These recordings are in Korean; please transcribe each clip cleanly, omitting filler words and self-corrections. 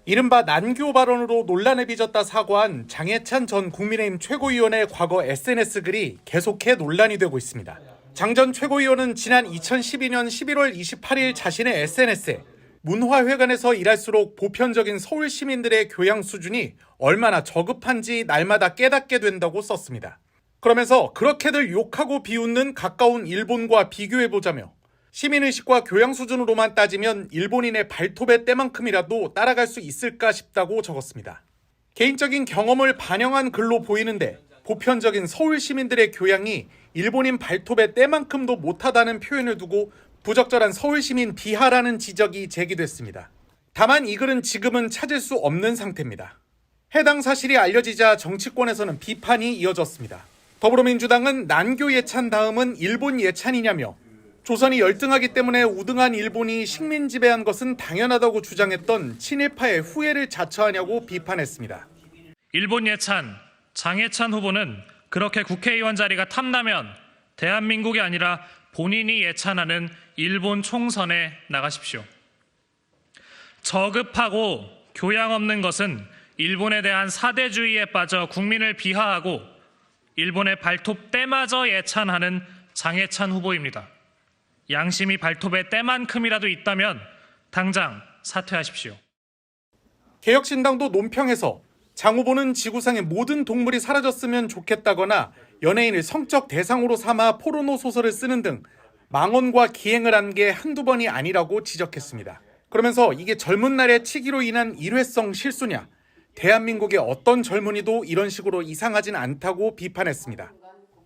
이른바 난교 발언으로 논란에 빚었다 사과한 장해찬 전 국민의힘 최고위원의 과거 SNS 글이 계속해 논란이 되고 있습니다. 장 전 최고위원은 지난 2012년 11월 28일 자신의 SNS에 문화회관에서 일할수록 보편적인 서울 시민들의 교양 수준이 얼마나 저급한지 날마다 깨닫게 된다고 썼습니다. 그러면서 그렇게들 욕하고 비웃는 가까운 일본과 비교해보자며 시민의식과 교양 수준으로만 따지면 일본인의 발톱의 때만큼이라도 따라갈 수 있을까 싶다고 적었습니다. 개인적인 경험을 반영한 글로 보이는데 보편적인 서울 시민들의 교양이 일본인 발톱의 때만큼도 못하다는 표현을 두고 부적절한 서울 시민 비하라는 지적이 제기됐습니다. 다만 이 글은 지금은 찾을 수 없는 상태입니다. 해당 사실이 알려지자 정치권에서는 비판이 이어졌습니다. 더불어민주당은 난교 예찬 다음은 일본 예찬이냐며 조선이 열등하기 때문에 우등한 일본이 식민 지배한 것은 당연하다고 주장했던 친일파의 후예를 자처하냐고 비판했습니다. 일본 예찬, 장해찬 후보는 그렇게 국회의원 자리가 탐나면 대한민국이 아니라 본인이 예찬하는 일본 총선에 나가십시오. 저급하고 교양 없는 것은 일본에 대한 사대주의에 빠져 국민을 비하하고 일본의 발톱 때마저 예찬하는 장해찬 후보입니다. 양심이 발톱의 때만큼이라도 있다면 당장 사퇴하십시오. 개혁신당도 논평에서 장 후보는 지구상의 모든 동물이 사라졌으면 좋겠다거나 연예인을 성적 대상으로 삼아 포르노 소설을 쓰는 등 망언과 기행을 한 게 한두 번이 아니라고 지적했습니다. 그러면서 이게 젊은 날의 치기로 인한 일회성 실수냐, 대한민국의 어떤 젊은이도 이런 식으로 이상하진 않다고 비판했습니다.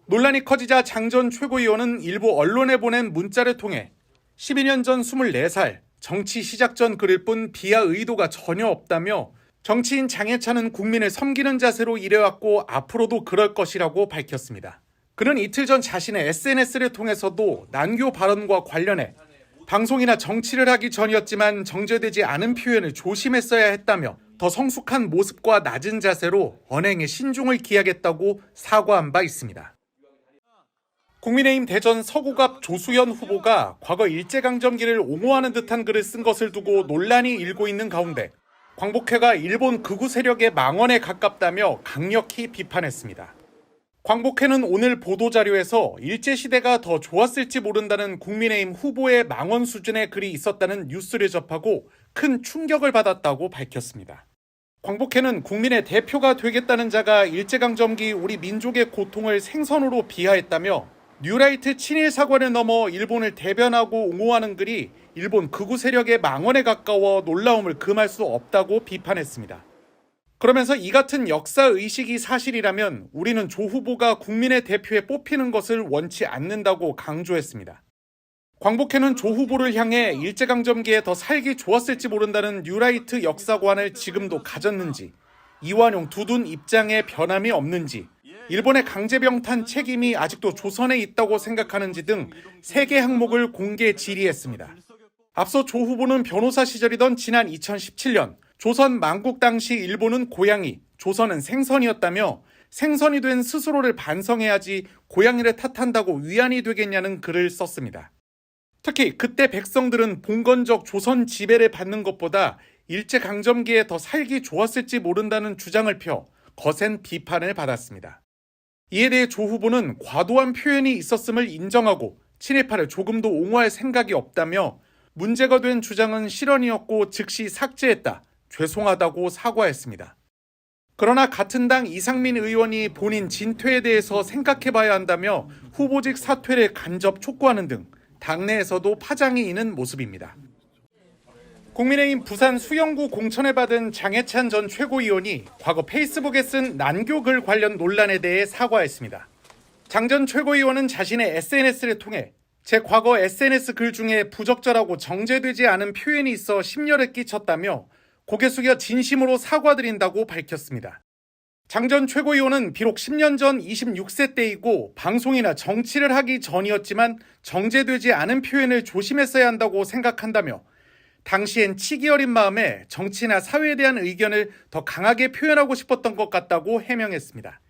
논란이 커지자 장 전 최고위원은 일부 언론에 보낸 문자를 통해 12년 전 24살, 정치 시작 전 글일 뿐 비하 의도가 전혀 없다며 정치인 장해찬은 국민을 섬기는 자세로 일해왔고 앞으로도 그럴 것이라고 밝혔습니다. 그는 이틀 전 자신의 SNS를 통해서도 난교 발언과 관련해 방송이나 정치를 하기 전이었지만 정제되지 않은 표현을 조심했어야 했다며 더 성숙한 모습과 낮은 자세로 언행에 신중을 기하겠다고 사과한 바 있습니다. 국민의힘 대전 서구갑 조수연 후보가 과거 일제강점기를 옹호하는 듯한 글을 쓴 것을 두고 논란이 일고 있는 가운데 광복회가 일본 극우 세력의 망언에 가깝다며 강력히 비판했습니다. 광복회는 오늘 보도자료에서 일제시대가 더 좋았을지 모른다는 국민의힘 후보의 망언 수준의 글이 있었다는 뉴스를 접하고 큰 충격을 받았다고 밝혔습니다. 광복회는 국민의 대표가 되겠다는 자가 일제강점기 우리 민족의 고통을 생선으로 비하했다며 뉴라이트 친일 사관을 넘어 일본을 대변하고 옹호하는 글이 일본 극우 세력의 망언에 가까워 놀라움을 금할 수 없다고 비판했습니다. 그러면서 이 같은 역사의식이 사실이라면 우리는 조 후보가 국민의 대표에 뽑히는 것을 원치 않는다고 강조했습니다. 광복회는 조 후보를 향해 일제강점기에 더 살기 좋았을지 모른다는 뉴라이트 역사관을 지금도 가졌는지, 이완용 두둔 입장에 변함이 없는지, 일본의 강제병탄 책임이 아직도 조선에 있다고 생각하는지 등 3개 항목을 공개 질의했습니다. 앞서 조 후보는 변호사 시절이던 지난 2017년 조선 만국 당시 일본은 고양이, 조선은 생선이었다며 생선이 된 스스로를 반성해야지 고양이를 탓한다고 위안이 되겠냐는 글을 썼습니다. 특히 그때 백성들은 봉건적 조선 지배를 받는 것보다 일제강점기에 더 살기 좋았을지 모른다는 주장을 펴 거센 비판을 받았습니다. 이에 대해 조 후보는 과도한 표현이 있었음을 인정하고 친일파를 조금도 옹호할 생각이 없다며 문제가 된 주장은 실언이었고 즉시 삭제했다, 죄송하다고 사과했습니다. 그러나 같은 당 이상민 의원이 본인 진퇴에 대해서 생각해봐야 한다며 후보직 사퇴를 간접 촉구하는 등 당내에서도 파장이 있는 모습입니다. 국민의힘 부산 수영구 공천을 받은 장해찬 전 최고위원이 과거 페이스북에 쓴 난교 글 관련 논란에 대해 사과했습니다. 장 전 최고위원은 자신의 SNS를 통해 제 과거 SNS 글 중에 부적절하고 정제되지 않은 표현이 있어 심려를 끼쳤다며 고개 숙여 진심으로 사과드린다고 밝혔습니다. 장 전 최고위원은 비록 10년 전 26세 때이고 방송이나 정치를 하기 전이었지만 정제되지 않은 표현을 조심했어야 한다고 생각한다며 당시엔 치기 어린 마음에 정치나 사회에 대한 의견을 더 강하게 표현하고 싶었던 것 같다고 해명했습니다.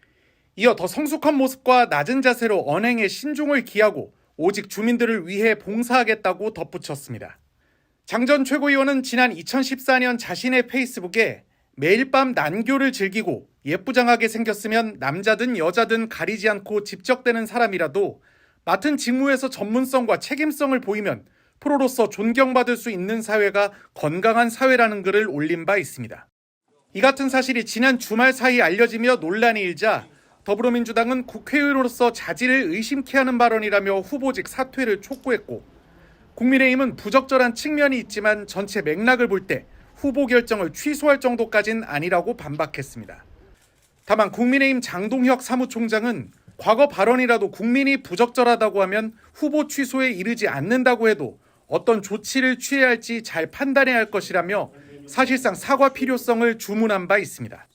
이어 더 성숙한 모습과 낮은 자세로 언행에 신중을 기하고 오직 주민들을 위해 봉사하겠다고 덧붙였습니다. 장 전 최고위원은 지난 2014년 자신의 페이스북에 매일 밤 난교를 즐기고 예쁘장하게 생겼으면 남자든 여자든 가리지 않고 집적대는 사람이라도 맡은 직무에서 전문성과 책임성을 보이면 프로로서 존경받을 수 있는 사회가 건강한 사회라는 글을 올린 바 있습니다. 이 같은 사실이 지난 주말 사이 알려지며 논란이 일자 더불어민주당은 국회의원으로서 자질을 의심케 하는 발언이라며 후보직 사퇴를 촉구했고, 국민의힘은 부적절한 측면이 있지만 전체 맥락을 볼 때 후보 결정을 취소할 정도까진 아니라고 반박했습니다. 다만 국민의힘 장동혁 사무총장은 과거 발언이라도 국민이 부적절하다고 하면 후보 취소에 이르지 않는다고 해도 어떤 조치를 취해야 할지 잘 판단해야 할 것이라며 사실상 사과 필요성을 주문한 바 있습니다.